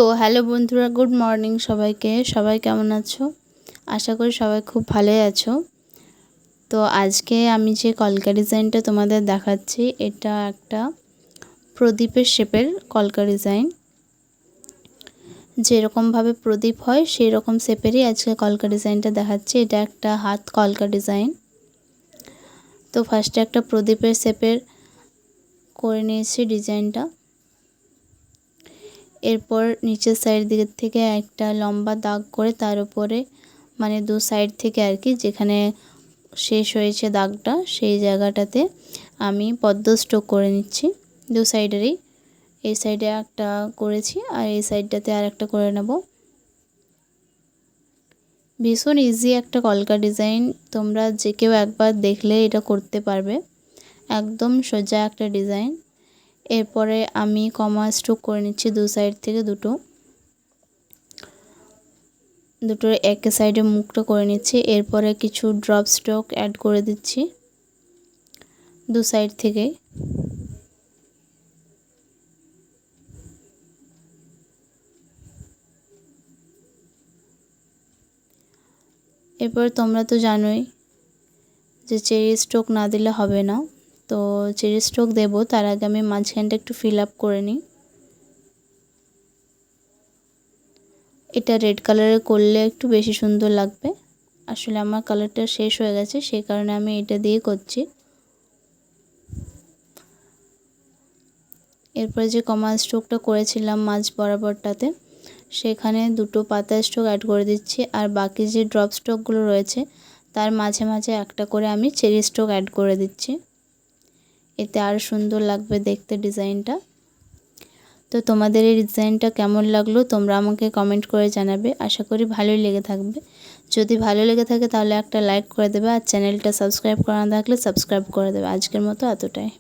তো হ্যালো বন্ধুরা, good morning সবাইকে। সবাই কেমন আছো? আশা করি সবাই খুব ভালোই আছো। তো আজকে আমি যে কলকা ডিজাইনটা তোমাদের দেখাচ্ছি, এটা একটা প্রদীপের শেপের কলকা ডিজাইন। যেরকমভাবে প্রদীপ হয় সেই রকম শেপেরই আজকে কলকা ডিজাইনটা দেখাচ্ছি। এটা একটা হাত কলকা ডিজাইন। তো ফার্স্টে একটা প্রদীপের শেপের করে নিয়েছি ডিজাইনটা। এরপর নিচের সাইড দিকের থেকে একটা লম্বা দাগ করে তার উপরে মানে দু সাইড থেকে আর কি, যেখানে শেষ হয়েছে দাগটা সেই জায়গাটাতে আমি পদ্ম স্ট্রোক করে নিচ্ছি দু সাইডেরই। এই সাইডে একটা করেছি আর এই সাইডটাতে আর একটা করে নেব। ভীষণ ইজি একটা কলকা ডিজাইন, তোমরা যে কেউ একবার দেখলে এটা করতে পারবে। একদম সোজা একটা ডিজাইন। এরপরে আমি কমা স্ট্রোক করে নিচ্ছি দু সাইড থেকে দুটোর এক সাইডে মুখটা করে নিচ্ছি। এরপরে কিছু ড্রপ স্ট্রোক অ্যাড করে দিচ্ছি দু সাইড থেকে। এরপর তোমরা তো জানোই যে চেরি স্ট্রোক না দিলে হবে না, তো চেরি স্ট্রোক দেব তার আগে আমি মাঝখানটা একটু ফিল আপ করে নিই। এটা রেড কালারে করলে একটু বেশি সুন্দর লাগবে। আসলে আমার কালারটা শেষ হয়ে গেছে, সেই কারণে আমি এটা দিয়ে করছি। এরপরে যে কমা স্ট্রোকটা করেছিলাম মাঝ বরাবরটাতে, সেখানে দুটো পাতা স্ট্রোক অ্যাড করে দিচ্ছি। আর বাকি যে ড্রপ স্ট্রোকগুলো রয়েছে তার মাঝে মাঝে একটা করে আমি চেরি স্ট্রোক অ্যাড করে দিচ্ছি। এতে আরও সুন্দর লাগবে দেখতে ডিজাইনটা। তো তোমাদের এই ডিজাইনটা কেমন লাগলো তোমরা আমাকে কমেন্ট করে জানাবে। আশা করি ভালোই লেগে থাকবে। যদি ভালো লেগে থাকে তাহলে একটা লাইক করে দেবে, আর চ্যানেলটা সাবস্ক্রাইব করা না থাকলে সাবস্ক্রাইব করে দেবে। আজকের মতো এতটাই।